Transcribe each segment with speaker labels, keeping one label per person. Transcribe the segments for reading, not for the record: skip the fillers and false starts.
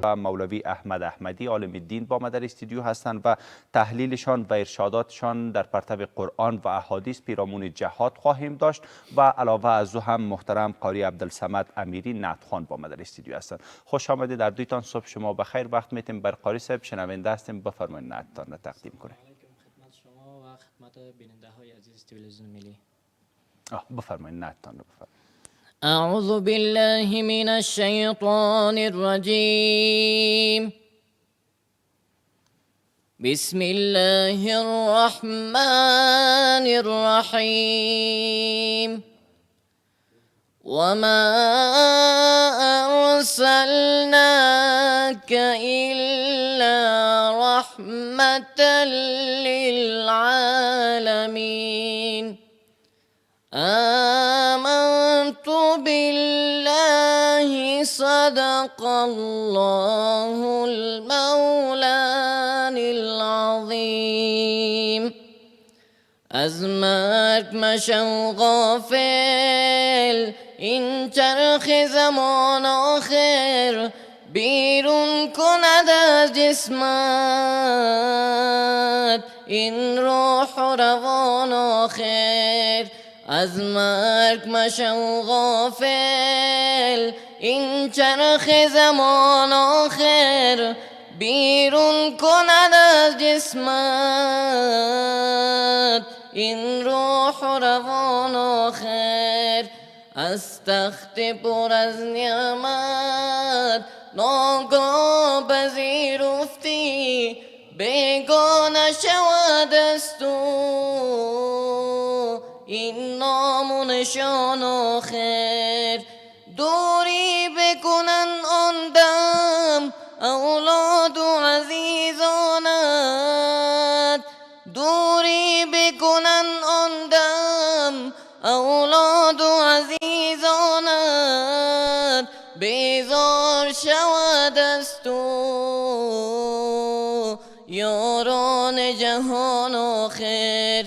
Speaker 1: و مولوی احمد احمدی عالم الدین با ما در استودیو هستند و تحلیلشان و ارشاداتشان در پرتو قرآن و احادیث پیرامون جهاد خواهیم داشت و علاوه از او هم محترم قاری عبدالصمد امیری نعتخوان با ما در استودیو هستند. خوش آمدید در دویتان. صبح شما بخیر. وقت میتیم بر قاری صاحب شنونده هستیم، بفرمایید نعتتان را تقدیم کنید.
Speaker 2: خدمت شما و خدمت بیننده های عزیز تلویزیون ملی.
Speaker 1: بفرمایید نعتتان را بفرمایید.
Speaker 2: أعوذ بالله من الشيطان الرجيم. بسم الله الرحمن الرحيم. وما أرسلناك إلا رحمة للعالمين. آمنت بالله صدق الله المولان العظيم. از مرگ مشو غافل، این چرخ زمان آخر بیرون کند از جسمت این روح و روان آخر. از مرگ مشو غافل، این چرخ زمان آخر بیرون کند از جسمت این روح و روان آخر. از تخت پر از نعمت ناگاه پذیرفتی، بیگانه شود از تو این نام و نشان آخر. دوری بکنن آن دم اولاد و عزیزانت، دوری بکنن آن دم اولاد و عزیزانت، بیزار شود از تو یاران جهان آخر.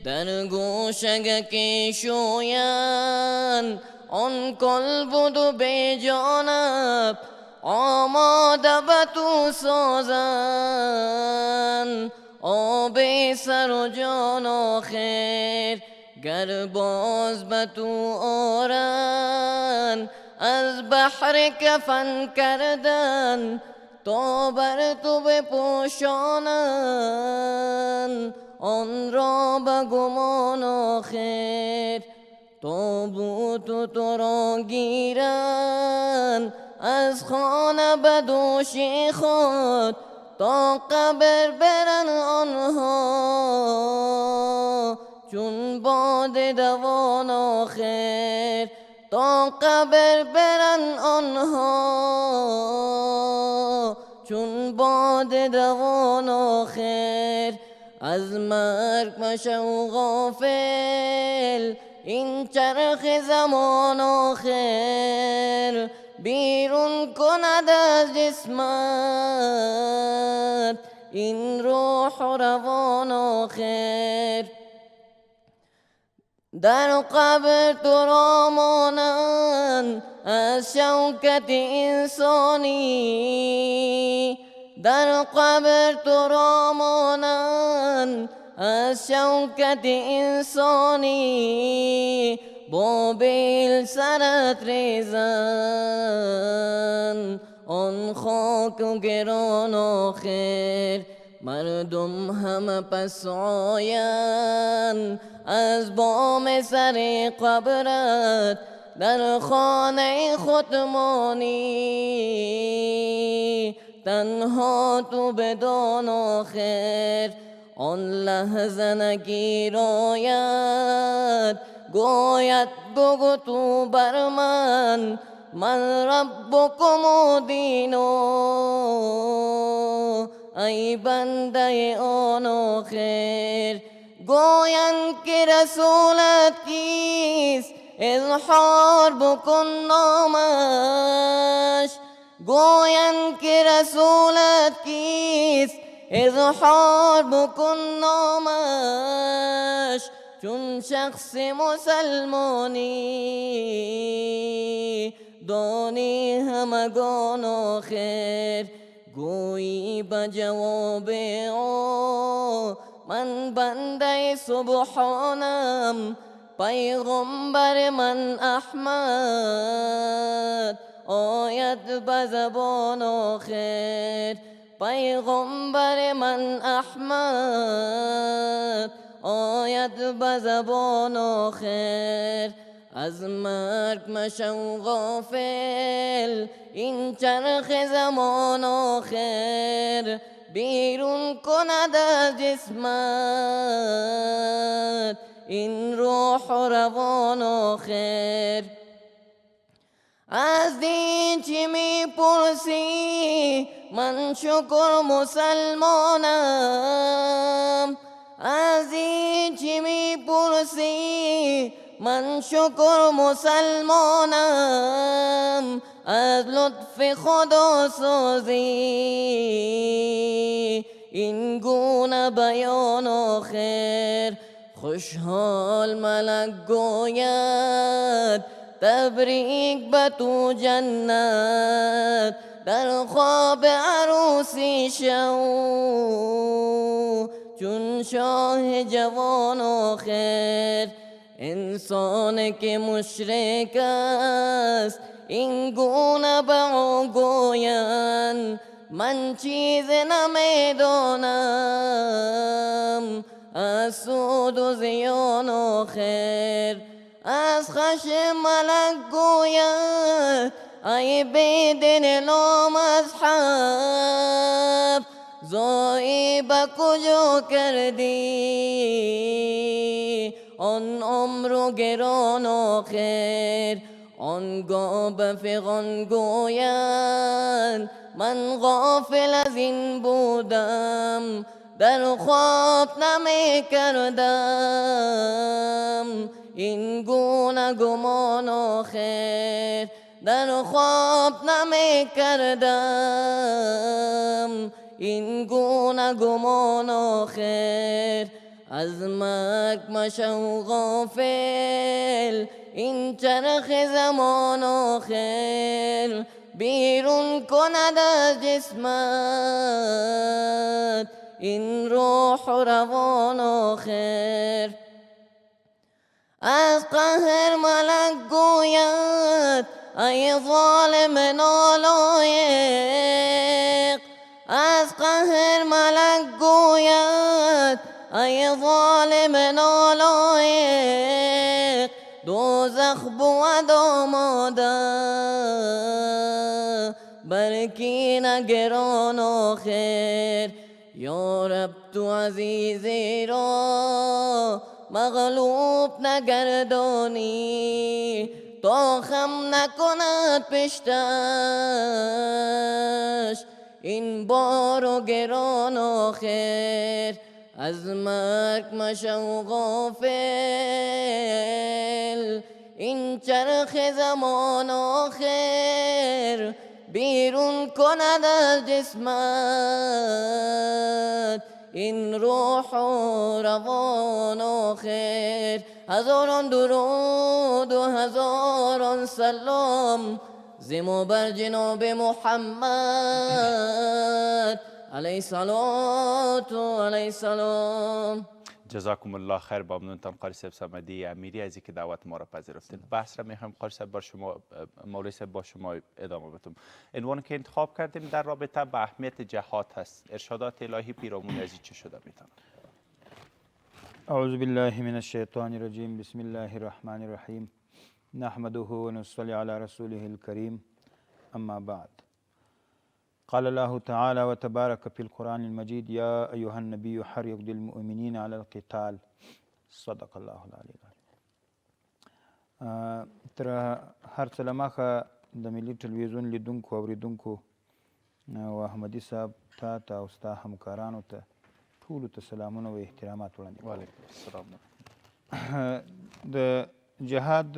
Speaker 2: در گوش اگه شویند آن کل بود و بی جانب، آماده به تو سازند آب سر و جان آخر. گر باز به تو آرند از بحر کفن کردن، تا بر تو بپوشانند آن را به گمان آخر. تابوت تو را گیرند از خانه به دوش خود، تا قبر برن آنها چون باد دوان آخر. تا قبر برن آنها چون باد دوان آخر. از مرگ مشو غافل، این چرخ زمان آخر بیرون کند از جسمت این روح و روان آخر. در قبر تو را مانند از شوکت انسانی، در قبر تو را مانند از شوکت انسانی، با بیل سرت ریزن آن خاک و گران آخر. مردم همه پس آیند از بام سر قبرت، در خانه خود مانی تنها تو بدان آخر. آن لحظه نگیر آید گوید بگو تو بر من ربکم و دینو، ای بنده آن آخر. گویند که رسولت کیست اظهار بکن نامش، گویند که رسولت کیست اظهار بکن نامش. چون شخص مسلمانی
Speaker 3: دانی همگان آخر گویی به جواب او من بنده سبحانم پیغمبر من احمد آید به زبان آخر پیغمبر من احمد آید به زبان آخر از مرگ مشو غافل این چرخ زمان آخر بیرون کند از جسمت این روح و روان آخر از دین چی می پرسی من شکر مسلمانم از این چی می پرسی من شکر مسلمانم از لطف خدا سازی این گونه بیان آخر خوشحال ملک گوید تبریک به تو جنت در خواب عروسی شو چون شاه جوان آخر انسان که مشرک است این گونه به او گویند من چیز نمیدانم از سود و زیان آخر از خشم ملک گوید ای بیدین نامذهب زایی به کجا کردی آن عمر گران آخر آنگاه به فغان گویند من غافل از این بودم در خواب نمی کردم این گونه گمان آخر در خواب نمی کردم این گونه گمان آخر از مرگ مشو غافل این چرخ زمان آخر بیرون کند از جسمت این روح و روان آخر از قهر ملک گوید ای ظالم نالایق از قهر ملک گوید ای ظالم نالایق دوزخ بود آماده بر کی نگران آخر یا رب تو عزیزی را مغلوب نگردانی تا خم نکند پشتش این بار و گران آخر از مرگ مشو غافل این چرخ زمان آخر بیرون کند از جسمت این روح و روان آخر هزاران درود و هزاران سلام زمو بر جناب محمد علیه الصلاة و علیه السلام.
Speaker 1: جزاکم الله خیر. ممنونتان قاری صاحب صمدی امیری از اینکه دعوت ما را پذیرفتید. بحث را میخوایم قاری صاحب مولوی صاحب با شما ادامه بدیم. عنوان که انتخاب کردیم در رابطه با اهمیت جهاد هست. ارشادات الهی پیرامون از این چه شده میتونه؟
Speaker 4: اعوذ بالله من الشیطان الرجیم بسم الله الرحمن الرحیم نحمده و نصلی علی رسوله الکریم اما بعد قال الله تعالى وتبارك في القرآن المجيد يا أيها النبي حرض المؤمنين على القتال صدق الله العلي العظيم. تر هر څه له مخه د ملي ټلویزیون لیدونکو اوریدونکو او احمدي صاحب ته او ستا همکارانو ته ټولو ته سلامونه او احترامات وړاندې کوم.
Speaker 1: وعلیکم السلام.
Speaker 4: د جهاد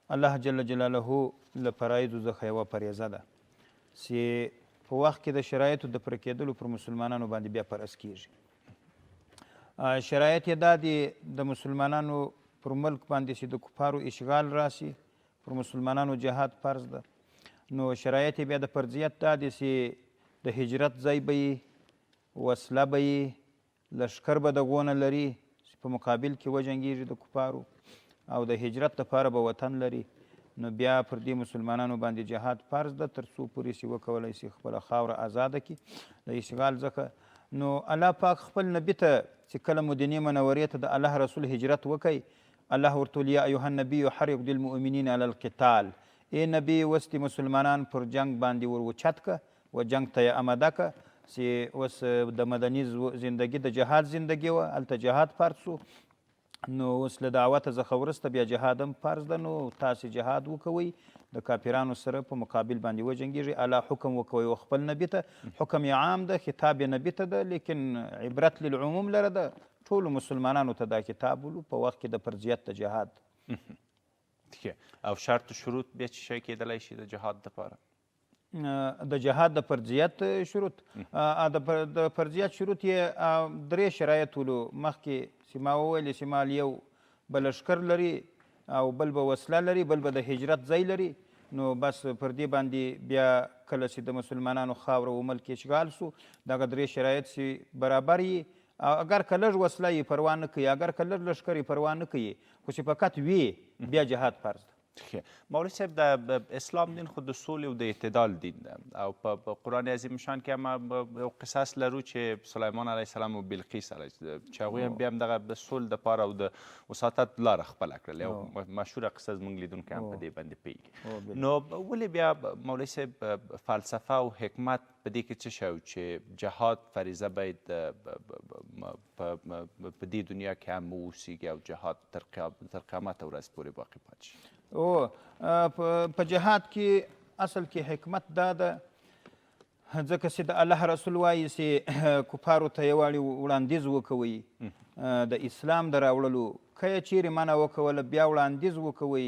Speaker 4: الله جل جلاله له فرایضو څخه یوه فریضه ده چې په وخت کې د شرایطو د پوره کېدلو پر مسلمانانو باندې بیا فرض کېږي. شرایط یې دا دي د مسلمانانو پر ملک باندې چې د کفارو اشغال راسي پر مسلمانانو جهاد فرض ده. نو شرایط بیا د فرضیت دا دي چې د هجرت ځای به یې، وسله به یې، لښکر به دغو نه لري چې په مقابل کې وجنګېږي د کفارو، او د هجرت دپاره به وطن لري. نو بیا پر دې مسلمانانو باندې جهاد فرض ده تر څو پورې چې وکولی شي خپله خاوره آزاده کړي د اشغال څخه. نو الله پاک خپل نبي ته چې کله مدینې منورې ته د الله رسول هجرت وکړي، الله ورته ویل یا ایها النبي حرض المؤمنین علی القتال، ای نبی اوس دې مسلمانان پر جنګ باندې ور اوچت که و جنګ ته یې اماده که. چې اوس د مدني زندگی د جهاد زندگی وه، هلته جهاد فرض شو. نو اوس له دعوته څخه وروسته بیا جهاد هم فرض ده. نو تاسې جهاد وکوئ، د کافرانو سره په مقابل باندې وجنګېږئ. الله حکم وکوئ و خپل نبي ته، حکم یې عام ده، خطاب یې نبي ته ده، لیکن عبرت للعموم لره ده. ټولو مسلمانانو ته دا کتاب ولو په وخت کې د فرضیت د جهاد.
Speaker 1: او شرط و شروط بیا څه شی کېدلی شي د جهاد دپاره؟
Speaker 4: د جهاد د فرضیت شروط، د فرضیت شروط یې 3 شرایط ولو. مخکې چې ما وویل چې مال یو به لښکر لري او بل به وسله لري، بل به د هجرت ځای لري. نو بس پر دې باندې بیا کله چې د مسلمانانو خاوره و ملک اشغال سو، دغه 3 شرایط چې برابر یي، اگر که لږ وسله یې پروا نه کوي، اگر که لږ لښکر یې پروا نه کوي، خو چې فقط وي بیا جهاد فرض ده.
Speaker 1: مولوی صاحب د اسلام دین خو د سولې او د اعتدال دین ده، او په قرآن عظیم شان کې هم یو قصص لرو چې سلیمان علیه السلام او بلقیس علیه چې هغوی هم بیا هم دغه د سول دپاره او د وساطت لاره خپله کړل. یو مشهوره قصه زموږ لیدونکي هم په دې باندې پوهېږي. نو ولې بیا مولوی صاحب فلسفه او حکمت په دې کې څه شی چې جهاد فریضه باید په دې دنیا کې هم واوسیږي او جهاد تر قیامت ورځ پورې باقي پاتې شي؟
Speaker 4: په جهاد کې اصل کې حکمت دا ده، ځکه چې د الله رسول وایي چې کفارو ته یې وړاندیز وکوئ د اسلام د راوړلو، که یې چیرې منع وکوله بیا وړاندیز وکوئ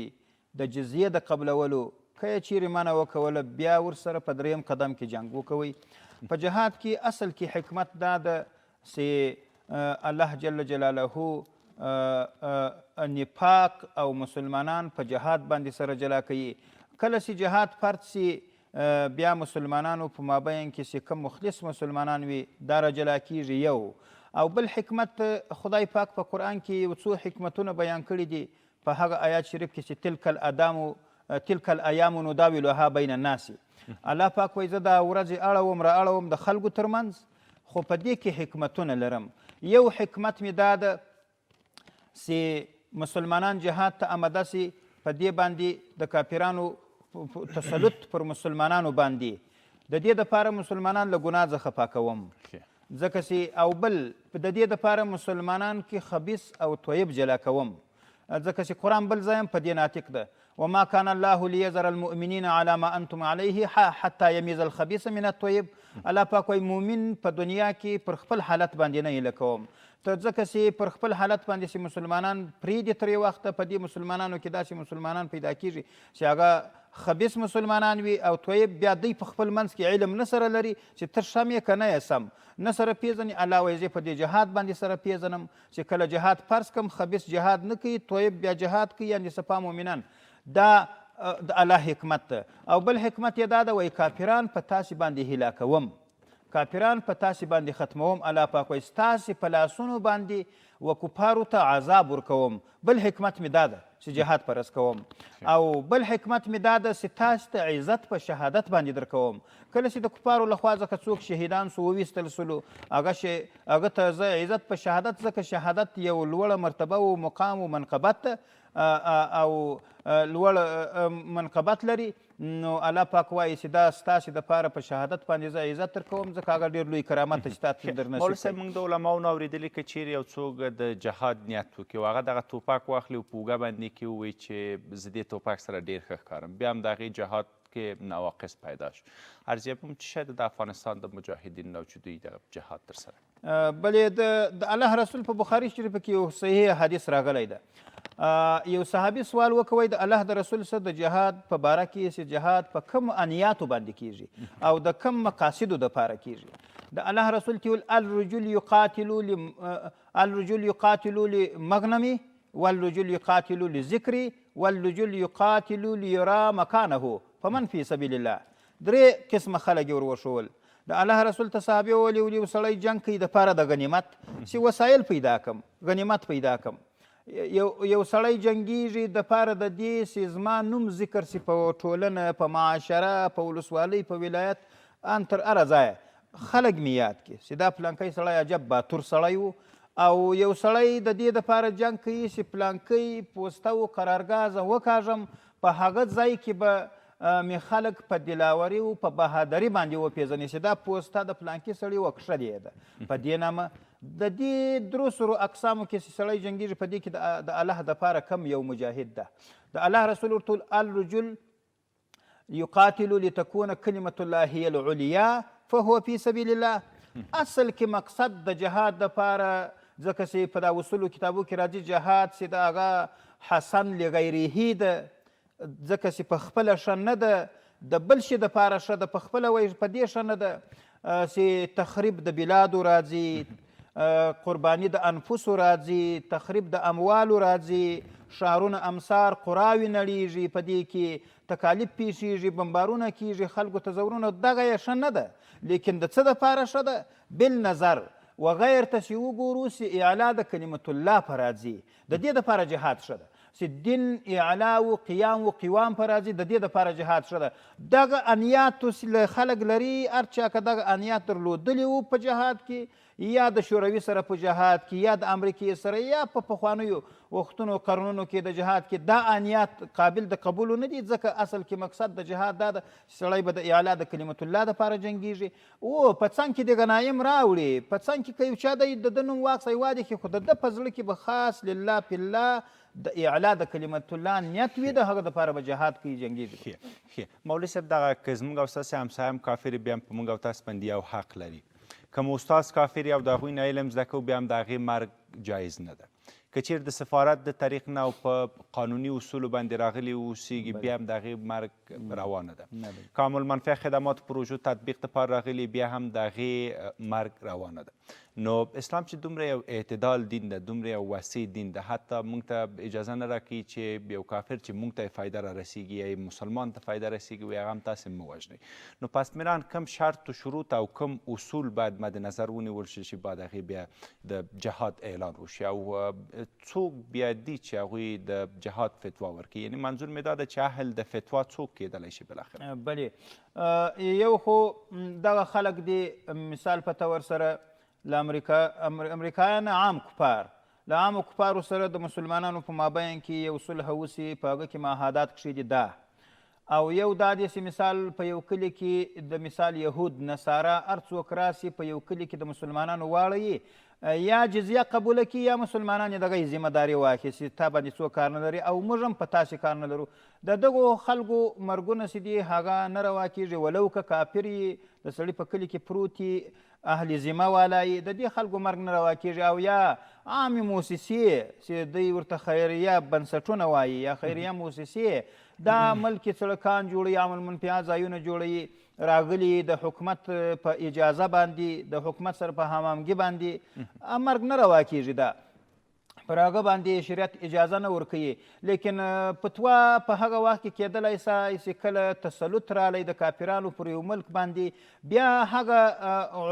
Speaker 4: د جزیې د قبلولو، که یې چیرې منع وکوله بیا ورسره په 3م قدم کې جنګ وکوئ. په جهاد کې اصل کې حکمت دا ده چې الله جل جلاله نفاق او مسلمانان په جهاد باندې سره جلا کوي. کله چې جهاد فرض سي بیا مسلمانانو په مابین کې چې کوم مخلص مسلمانان وي دا را جلا کیږي یو. او بل حکمت خدای پاک په قرآن کې یو څو حکمتونه بیان کړي دي په هغه آیات شریف کې چې تلک الایام نداولها بین الناس. الله پاک وایي زه دا ورځې اړوم د خلکو ترمنځ، خو په دې کې حکمتونه لرم. یو حکمت مې دا ده چې مسلمانان جهاد ته آمده سي، په دې باندې د کافرانو تسلط پر مسلمانانو باندې د دې دپاره مسلمانان له ګناه څخه پاکوم. ځکه چې او بل د دې دپاره مسلمانان کې خبیث او طیب جلا کوم، ځکه چې قرآن بل ځای هم په دې ناطق ده وما كان الله ليذر المؤمنين على ما انتم عليه حتى يميز الخبيث من الطيب. الله پاک وایي مؤمن په دنیا کې پر خپل حالت باندې نه هیله کوم، ته ځکه چې پر خپل حالت باندې چې مسلمانان پرېږدي تر یو وخته، په دې مسلمانانو کې داسې مسلمانان پیدا کېږي چې هغه خبیث مسلمانان وي او طیب بیا دوی په خپل منځ کې علم نه سره لري چې ته سم یې که نه یې سم نه سره پېژني. الله وایي زه په دې جهاد باندې سره پېژنم چې کله جهاد فرض کړم خبیث جهاد نه کوي، طیب بیا جهاد کوي، یعنې صفا مؤمنان. دا د الله حکمت ده. او بل حکمت یې دا ده وایي کافران په تاسې باندې هلاکوم، کافران په تاسې باندې ختموم. الله پاک وایي ستاسې په لاسونو باندې و کفارو ته عذاب ورکوم. بل حکمت مې دا ده چې جهاد فرض کوم. او بل حکمت مې دا ده چې تاسو ته عزت په شهادت باندې درکوم. کله چې د کفارو لخوا ځکه څوک شهیدان سو وویستل سلو، هغه ته زه عزت په شهادت، ځکه شهادت یو لوړه مرتبه و مقام و منقبت او لوړ منقبت لري. نو الله پاک وایي چې دا ستاسې دپاره په شهادت باندې زه عزت درکوم، ځکه هغه ډېر لوی کرامت ته چې تا ته در نصیب
Speaker 1: مولوي صاحب موږ د علماو نه اورېدلي که چیرې یو څوک د جهاد نیت وکړي او هغه دغه توپک واخلي او په اوږه باندې کې ووایي چې زه دې توپک سره ډېر ښه ښکارم، بیا هم د هغې جهاد کې نواقص پیدا شو. عرض یې کوم چې شاید د افغانستان د مجاهدین نه چې دوی دغه جهاد ترسره
Speaker 4: بلې د الله رسول په بخاري شریفه کې یو صحیح حدیث راغلی ده. یو صحابي سوال وکوی د الله د رسول سره د جهاد په باره کې چې جهاد په کوم انیاتو باندې کیږي او د کوم مقاصدو دپاره کیږي. د الله رسول ته ویل الرجل یقاتلو لمغنمي والرجل یقاتلو لذکري والرجل یقاتل لیرا مکانه فمن فی سبیل الله. 3 قسمه خلک یې ور وښول. د الله رسول ته صحابې ویلي ولي یو سړی جنګ کوي دپاره د غنیمت چې وسایل پیدا کړم، غنیمت پیدا کړم. یو سړی جنګیږي دپاره د دې چې زما نوم ذکر سي په ټولنه، په معاشره، په ولسوالۍ، په ولایت، ان تر هره ځایه خلک مې یاد کړي چې دا پلانکی سړی عجب باتور سړی و. او یو سړی د دې دپاره جنګ کوي چې پلانکی پوسته و قرارګاه زه وکاږم، په هغه ځای کې به مې خلک په دلاوري او په بهادري باندې وپېژني چې دا پوسته د پلانکي سړي وکښه دی ده. په دې نامه د دې 300 اقسامو کې چې سړی جنګېږي په دې کې د الله دپاره کم یو مجاهد ده. د الله رسول ورته الرجل یقاتل لتكون کلمة الله هي العلیا فهو فی سبیل الله. اصل کې مقصد د جهاد دپاره، ځکه چې په دا اصولو کتابو کې راځي جهاد چې د هغه حسن لغیره ده، ځکه چې په خپله ښه نه ده، د بل شي دپاره ښه ده، په خپله وایي په دې ښه نه ده چې تخریب د بلادو راځي، قرباني د انفسو راځي، تخریب د اموالو راځي، ښارونه امسار قراوې نړیږي، په دې کې تکالیف پیښیږي، بمبارونه کیږي، خلکو ته زورونه، دغه یې ښه نه ده. لیکن د څه دپاره ښه ده؟ بالنظر وغیر ته چې وګورو چې اعلا د کلمت الله په راځي، د دې دپاره جهاد ښه ده. چې دین اعلا و قیام و قوام په راځي، د دې دپاره جهاد ښه ده. دغه انیاتو چې خلک لري، هر چا که دغه انیات درلودلي وو په جهاد کې، یا د شوروي سره په جهاد کې، یا د امریکې سره، یا په پخوانیو وختونو قرنونو کې د جهاد کې، دا انیات قابل د قبولو نه دي. ځکه اصل کې مقصد د جهاد دا ده چې سړی به د اعلا د کلمت الله دپاره جنګېږي. او په څنګ کې د غنایم راوړي، په څنګ کې که یو چا د ده نوم واخیستی وادي کې، خو د ده په زړه کې به خاص لله فی الله د اعلا د کلمت الله نیت وي، د هغه دپاره به جهاد کوي، جنګېږي.
Speaker 1: مولوي صاحب دغه که زموږ او ستاسې همسایه هم کافر وي، بیا هم په موږ او تاسو باندې یو حق لري. که مو استاد کافر وي او د هغوی نه علم زده کوو، بیا هم د هغې مرګ جایز نه ده. که چیرې د سفارت د طریق نه او په قانوني اصولو باندې راغلي اوسیږي، بیا هم د هغې مرګ روا نه ده. که هم المنفعه خدمات پروژو تطبیق دپاره راغلي، بیا هم د هغې مرګ روا نه ده. نو اسلام چې دومره یو اعتدال دین ده، دومره یو وسیع دین ده، حتی موږ ته اجازه نه راکوي چې یو کافر چې موږ ته فایده را رسیږي یا مسلمان ته فایده رسیږي وي هغه هم تاسې مه وژنئ. نو پس میران کم شرط و شروط او کم اصول باید مد نظر ونیول شي چې باید هغې بیا د جهاد اعلان وشي، او څوک بیا دي چې هغوی د جهاد فتوا ورکوي؟ یعنې منظور مې دا ده چې اهل د فتوا څوک کیدلی شي بالاخره؟
Speaker 4: بلې، یو خو دغه خلک دي، مثال په طور سره له امریکایان عام کفار، له عامو کفارو سره د مسلمانانو په مابین کې یو صلح وسي، په هغه کې معاهدات کښې دي دا، او یو دا دی چې مثال په یو کلي کې د مثال یهود نصارا هر څوک راسي په یو کلي کې د مسلمانانو واړوي، یا جزیه قبوله کړي یا مسلمانان یې دغه ذمه داري واخیستي، تا باندې څوک کار نه لري او موږ هم په تاسې کار نه لرو. د دغو خلکو مرګونه چې دي هغه نه روا کېږي، ولو که کافر یي، د سړي په کلي کې پروت یي، اهل ذمه والا یي، د دې خلکو مرګ نه روا کېږي. او یا عامې موسسې چې دوی ورته خیریه بنسټونه وایي یا خیریه موسسې، دا ملک سړکان جوړوي، عام المنفعه ځایونه جوړوي، راغلي د حکومت په اجازه باندې، د حکومت سره په همامګي باندې، مرګ نه روا کېږي. دا پر هغه باندې شریعت اجازه نه ورکوي. لیکن فتوا په هغه وخت کې کېدلی چې کله تسلط رالی د کافرانو پر یو ملک باندې، بیا هغه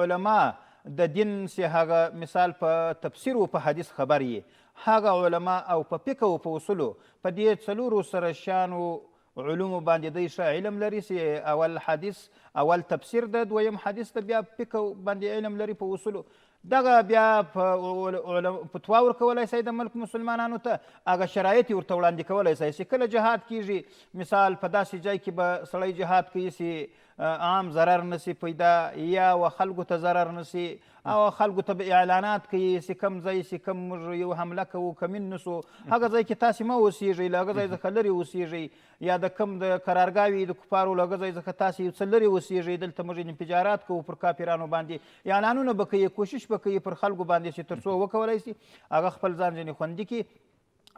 Speaker 4: علما د دین چې هغه مثال په تفسیر و په حدیث خبر یي، هغه علما او په فقه و په اصولو په دې 4 سره شانو علومو باندې دوی ښه علم لري، چې اول حدیث، اول تفسیر ده، دویم حدیث ده، بیا فقه باندې علم لري په اصولو. دغه بیا فتوا ورکولی شي د ملک مسلمانانو ته، هغه شرایط یې ورته وړاندې کولی شي چې کله جهاد کیږي، مثال په داسې ځای کې به سړی جهاد کوي چې عام ضرر نسی پیدا، یا و خلکو ته ضرر نسی، او خلکو ته به اعلانات کوي چې کوم ځای چې کوم موږ یو حمله کوو، کمین نسو، هغه ځای کې تاسې مه اوسېږئ، له هغه ځای څخه لرې اوسېږئ، یا د کوم د قرارګاه وي د کفارو، له هغه ځای څخه تاسې یو څه لرې اوسېږئ، دلته موږ انفجارات کوو پر کافرانو باندې، اعلانونه به کوي، کوشش به کوي پر خلکو باندې چې تر څو وکولی شي هغه خپل ځان ځینې خوندي کړي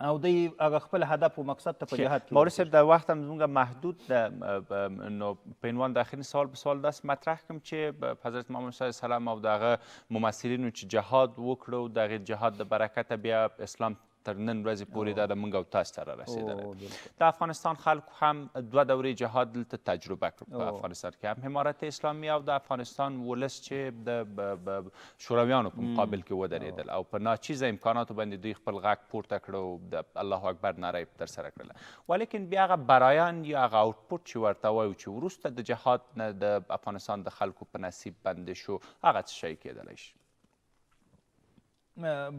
Speaker 4: او دوی هغه خپل هدف و مقصد ته په جهاد کې.
Speaker 1: مولوي صاحب د وخت هم زموږ محدود ده، نو په عنوان د آخرین سوال په سوال داسې مطرح کړم چې حضرت محمد صلی الله علیه وسلم او د هغه ممثلینو چې جهاد وکړو، د هغې جهاد د برکته بیا اسلام تر نن ورځې پورې دا د موږ او تاسو ته رارسېدلی.
Speaker 4: بالکل.
Speaker 1: د افغانستان خلکو هم 2 دورې جهاد دلته تجربه کړ په افغانستان کې، هم امارت اسلامي او د افغانستان ولس چې د شورویانو په مقابل کې ودرېدل او په ناچیزه امکاناتو باندې دوی خپل غږ پورته کړ او د الله اکبر ناره یې ترسره کړله. ولیکن بیا هغه برایان یا هغه آوټپوټ چې ورته وایو چې وروسته د جهاد نه د افغانستان د خلکو په نصیب بنده شو، هغه څه شی کېدلی شي؟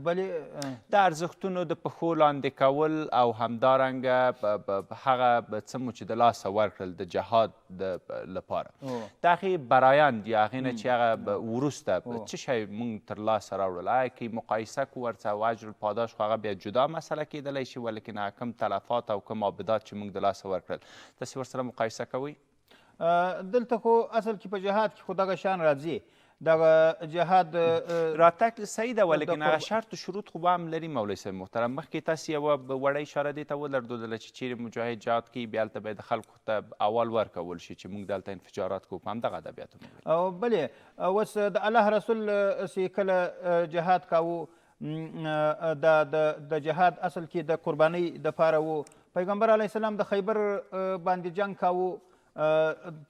Speaker 4: بلې
Speaker 1: د ارزښتونو د پښو لاندې کول او همدارنګه هغه څه مو چې د لاسه ورکړل د جهاد لپاره، د هغې برایند یا هغې نه چې هغه وروسته څه شی موږ تر لاسه راوړل؟ آیا که مقایسه کړو ورڅخه او اجر الپاداش خو هغه بیا جدا مسله کېدلی شي، ولیکن هغه کوم تلفات او کوم عابدات چې موږ د لاسه ورکړل تاسې ورسره مقایسه کوئ؟
Speaker 4: دلته خو اصل کې په جهاد کې خو دغه شان راځي، دغه جهاد
Speaker 1: راتګ صحیح ده، ولیکن هغه شرط و شروط خو به هم لري مولوي صاحب محترم. مخکې تاسې یوه وړه اشاره دې ته ولرډودله چې چیرې مجاهد جهاد کوي بیا هلته باید خلکو ته اول ورکول شي چې موږ دلته انفجارات کوو، په همدغه ادبیاتو
Speaker 4: او بلې اوس د الله رسول چې کله جهاد کاوه د جهاد اصل کې د قربانۍ دپاره و، پیغمبر علیه السلام د خیبر باندې جنګ کاوه،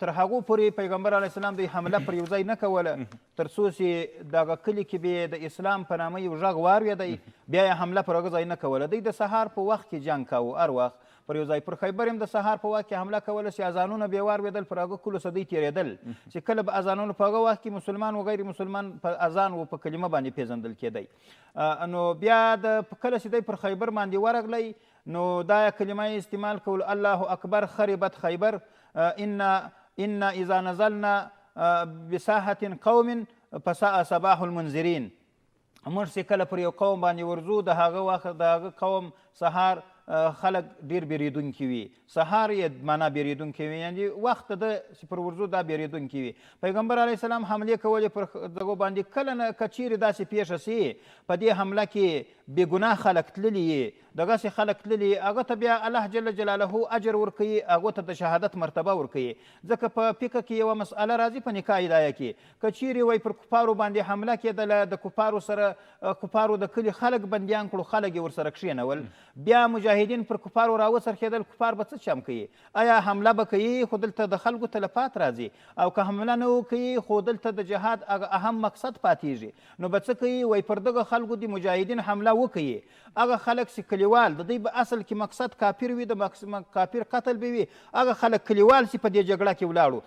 Speaker 4: تر هغو پورې پیغمبر علیه السلام دوی حمله پر یو ځای نه کوله تر څو چې دغه کلي کې به د اسلام په نامه یو غږ واورېدی، بیا یې حمله پر هغه ځای نه کوله. دوی د سهار په وخت کې جنګ کاوه، هر وخت پر یو ځای. پر خیبر هم د سهار په وخت کې حمله کوله چې اذانونه بیا واورېدل، پر هغه کلو څخه دوی تېرېدل چې کله به اذانونه په هغه وخت کې مسلمان و غیر مسلمان په اذان و په کلمه باندې پېژندل کېدی. نو بیا کله چې دی پر خیبر باندې ورغلی نو دا کلمه یې استعمال کول، الله اکبر خربت خیبر ان اذا نزلنا بساحة قوم فساء صباح المنذرین. موږ چې کله پر یو قوم باندې ورځو د هغه وخت د هغه قوم سهار خلک ډیر بیریدونکي وي، سهار یې معنا بیریدونکي وي، یعنې وخت د چې پر ورځو دا بیریدونکي وي. پیغمبر علیه السلام حملې کولې پر دغو باندې، کله نه که چیرې داسې پیښه سي په دې حمله کې بې ګناه خلک تللي یي، دغسې خلک تللي هغه ته بیا الله جل جلاله اجر ورکوي، هغو ته د شهادت مرتبه ورکوي. ځکه په فقه کې یوه مسئله راځي په نکاح هدایه کې، که چیرې وایي پر کفارو باندې حمله کېدله، د کفارو سره کفارو د کلي خلک بندیان کړو، خلک یې ورسره کښېنول، بیا مجاهدین پر کفارو راوڅرخېدل، کفار به څه چم کوي؟ آیا حمله به کوي خو دلته د خلکو تلفات راځي، او که حمله نه کوي خو دلته د جهاد هغه اهم مقصد پاتېږي، نو به څه کوي؟ وایي پر دغه خلکو د مجاهدین حمله وکوي، هغه خلک چې کلیوال د دوی به اصل کې مقصد کافر وي، د کافر قتل به وي، هغه خلک کلیوال چې په دې جګړه کې ولاړو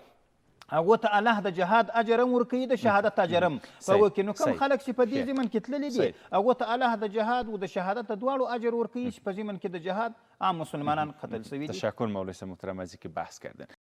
Speaker 4: هغو ته الله د جهاد اجر هم ورکوي، د شهادت اجر هم په هغو کې. نو کوم خلک چې په دې ضمن کې تللي دي هغو ته الله د جهاد و د شهادت د دواړو اجر ورکوي چې په ضمن کې د جهاد عام مسلمانان قتل شوي دي.
Speaker 1: تشکر مولوی صاحب محترم از اینکه بحث کردن.